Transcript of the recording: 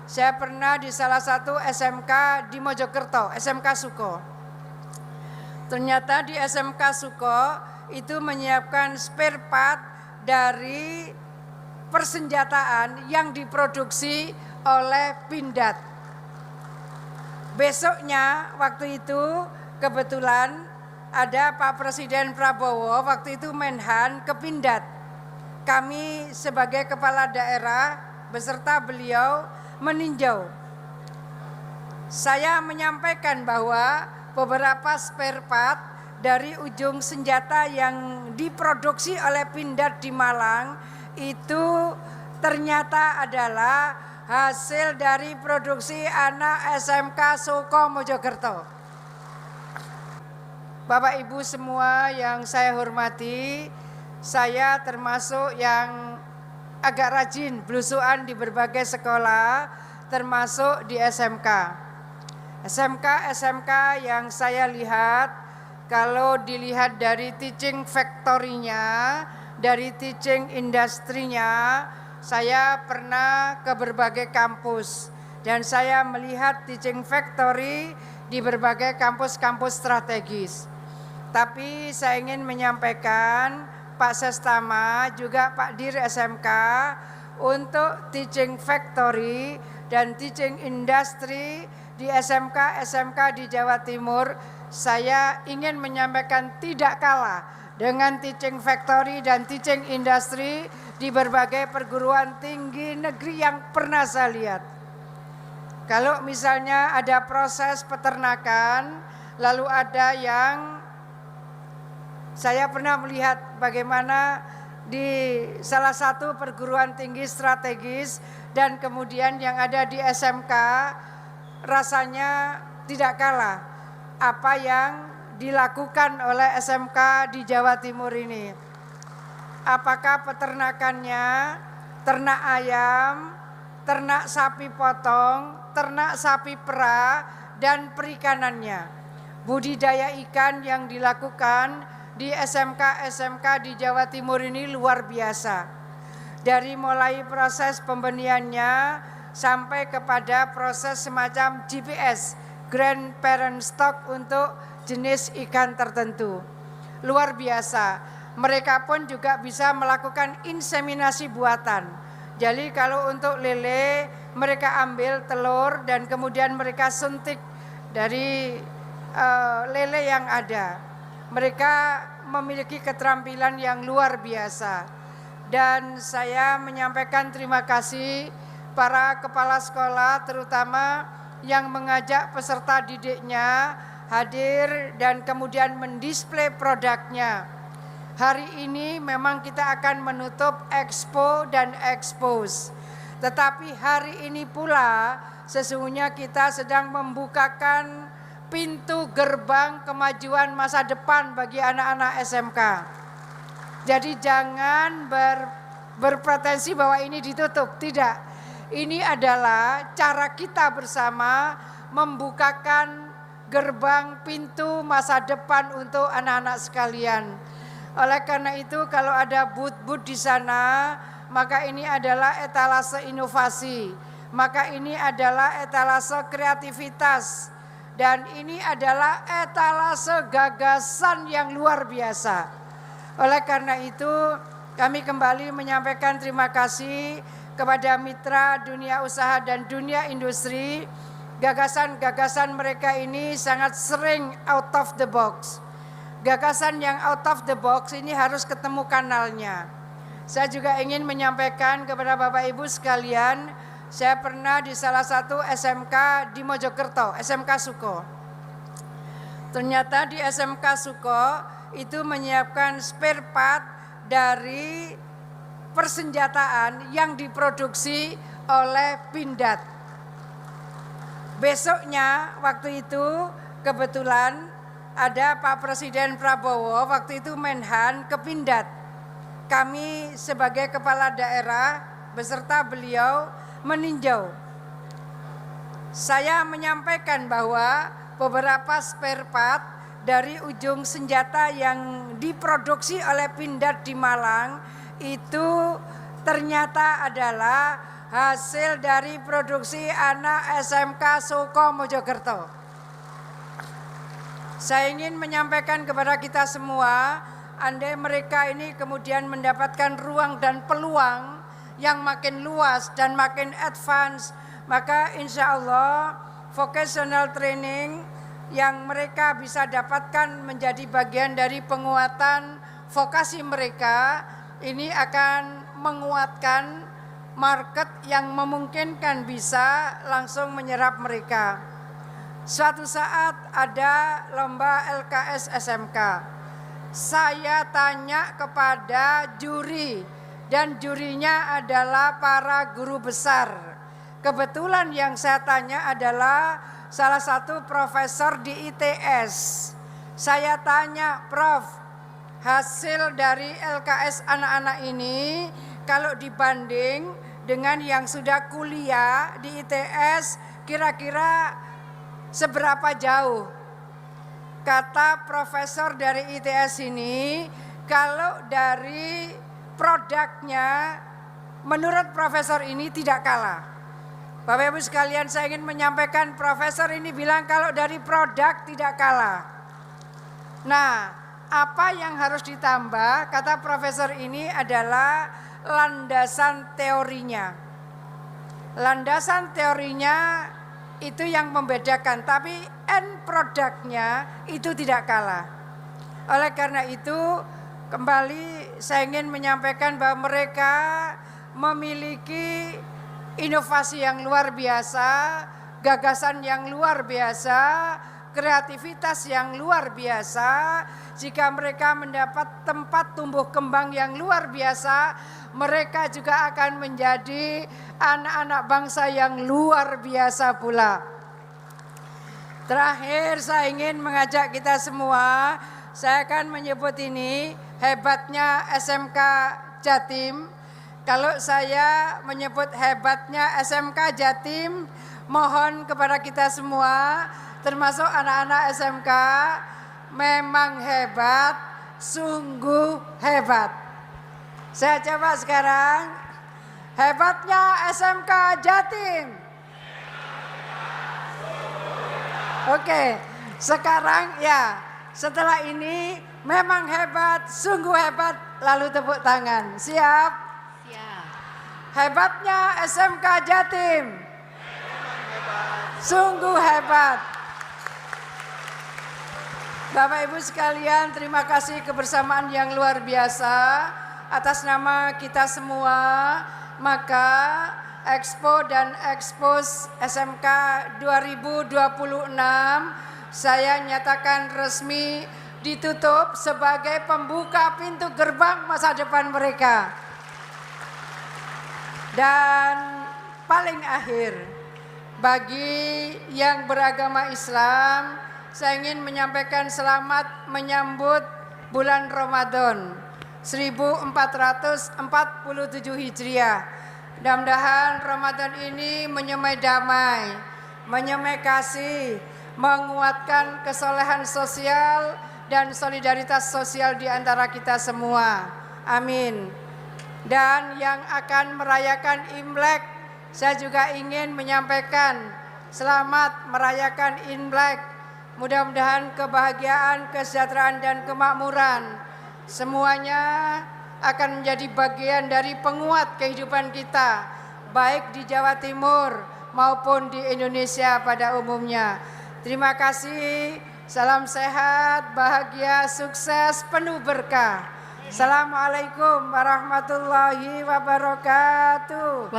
saya pernah di salah satu SMK di Mojokerto, SMK Suko. Ternyata di SMK Suko itu menyiapkan spare part dari persenjataan yang diproduksi oleh Pindad. Besoknya waktu itu kebetulan ada Pak Presiden Prabowo waktu itu Menhan ke Pindad. Kami sebagai kepala daerah beserta beliau meninjau. Saya menyampaikan bahwa beberapa spare part dari ujung senjata yang diproduksi oleh Pindad di Malang itu ternyata adalah hasil dari produksi anak SMK Suko Mojokerto. Bapak Ibu semua yang saya hormati, saya termasuk yang agak rajin belusuan di berbagai sekolah, termasuk di SMK. SMK yang saya lihat, kalau dilihat dari teaching factory-nya, dari teaching industry-nya, saya pernah ke berbagai kampus dan saya melihat teaching factory di berbagai kampus-kampus strategis. Tapi saya ingin menyampaikan Pak Sestama juga Pak Dir SMK untuk teaching factory dan teaching industry di SMK di Jawa Timur, saya ingin menyampaikan tidak kalah dengan teaching factory dan teaching industry di berbagai perguruan tinggi negeri yang pernah saya lihat. Kalau misalnya ada proses peternakan, lalu ada yang saya pernah melihat bagaimana di salah satu perguruan tinggi strategis dan kemudian yang ada di SMK, rasanya tidak kalah apa yang dilakukan oleh SMK di Jawa Timur ini. Apakah peternakannya, ternak ayam, ternak sapi potong, ternak sapi perah, dan perikanannya. Budidaya ikan yang dilakukan di SMK di Jawa Timur ini luar biasa. Dari mulai proses pembeniannya sampai kepada proses semacam GPS, grandparent stock untuk jenis ikan tertentu. Luar biasa. Mereka pun juga bisa melakukan inseminasi buatan. Jadi kalau untuk lele, mereka ambil telur dan kemudian mereka suntik dari lele yang ada. Mereka memiliki keterampilan yang luar biasa. Dan saya menyampaikan terima kasih para kepala sekolah terutama yang mengajak peserta didiknya hadir dan kemudian mendisplay produknya. Hari ini memang kita akan menutup expo dan expose. Tetapi hari ini pula sesungguhnya kita sedang membukakan pintu gerbang kemajuan masa depan bagi anak-anak SMK. Jadi jangan berpretensi bahwa ini ditutup, tidak. Ini adalah cara kita bersama membukakan gerbang pintu masa depan untuk anak-anak sekalian. Oleh karena itu kalau ada booth-booth di sana, maka ini adalah etalase inovasi, maka ini adalah etalase kreativitas, dan ini adalah etalase gagasan yang luar biasa. Oleh karena itu kami kembali menyampaikan terima kasih kepada mitra dunia usaha dan dunia industri. Gagasan-gagasan mereka ini sangat sering out of the box. Gagasan yang out of the box ini harus ketemu kanalnya. Saya juga ingin menyampaikan kepada Bapak Ibu sekalian, saya pernah di salah satu SMK di Mojokerto, SMK Suko. Ternyata di SMK Suko itu menyiapkan spare part dari persenjataan yang diproduksi oleh Pindad. Besoknya waktu itu kebetulan ada Pak Presiden Prabowo waktu itu Menhan ke Pindad. Kami sebagai kepala daerah beserta beliau meninjau. Saya menyampaikan bahwa beberapa spare part dari ujung senjata yang diproduksi oleh Pindad di Malang itu ternyata adalah hasil dari produksi anak SMK Suko Mojokerto. Saya ingin menyampaikan kepada kita semua, andai mereka ini kemudian mendapatkan ruang dan peluang yang makin luas dan makin advance, maka insya Allah vocational training yang mereka bisa dapatkan menjadi bagian dari penguatan vokasi mereka, ini akan menguatkan market yang memungkinkan bisa langsung menyerap mereka. Suatu saat ada lomba LKS SMK. Saya tanya kepada juri dan jurinya adalah para guru besar. Kebetulan yang saya tanya adalah salah satu profesor di ITS. Saya tanya, Prof, hasil dari LKS anak-anak ini kalau dibanding dengan yang sudah kuliah di ITS kira-kira seberapa jauh? Kata profesor dari ITS ini, kalau dari produknya menurut profesor ini tidak kalah. Bapak Ibu sekalian, saya ingin menyampaikan profesor ini bilang kalau dari produk tidak kalah. Nah, apa yang harus ditambah? Kata profesor ini adalah landasan teorinya. Landasan teorinya itu yang membedakan, tapi end produknya itu tidak kalah. Oleh karena itu, kembali saya ingin menyampaikan bahwa mereka memiliki inovasi yang luar biasa, gagasan yang luar biasa, kreativitas yang luar biasa. Jika mereka mendapat tempat tumbuh kembang yang luar biasa, mereka juga akan menjadi anak-anak bangsa yang luar biasa pula. Terakhir saya ingin mengajak kita semua, saya akan menyebut ini hebatnya SMK Jatim. Kalau saya menyebut hebatnya SMK Jatim, mohon kepada kita semua, termasuk anak-anak SMK, memang hebat, sungguh hebat. Saya coba sekarang, hebatnya SMK Jatim. Oke, sekarang ya, setelah ini memang hebat, sungguh hebat, lalu tepuk tangan. Siap? Siap. Hebatnya SMK Jatim. Sungguh hebat. Bapak Ibu sekalian, terima kasih kebersamaan yang luar biasa atas nama kita semua. Maka Expo dan Expos SMK 2026 saya nyatakan resmi ditutup sebagai pembuka pintu gerbang masa depan mereka. Dan paling akhir, bagi yang beragama Islam, saya ingin menyampaikan selamat menyambut bulan Ramadan 1447 Hijriah. Mudah-mudahan Ramadan ini menyemai damai, menyemai kasih, menguatkan kesolehan sosial dan solidaritas sosial di antara kita semua. Amin. Dan yang akan merayakan Imlek, saya juga ingin menyampaikan selamat merayakan Imlek. Mudah-mudahan kebahagiaan, kesejahteraan dan kemakmuran semuanya akan menjadi bagian dari penguat kehidupan kita, baik di Jawa Timur maupun di Indonesia pada umumnya. Terima kasih, salam sehat, bahagia, sukses, penuh berkah. Assalamualaikum warahmatullahi wabarakatuh.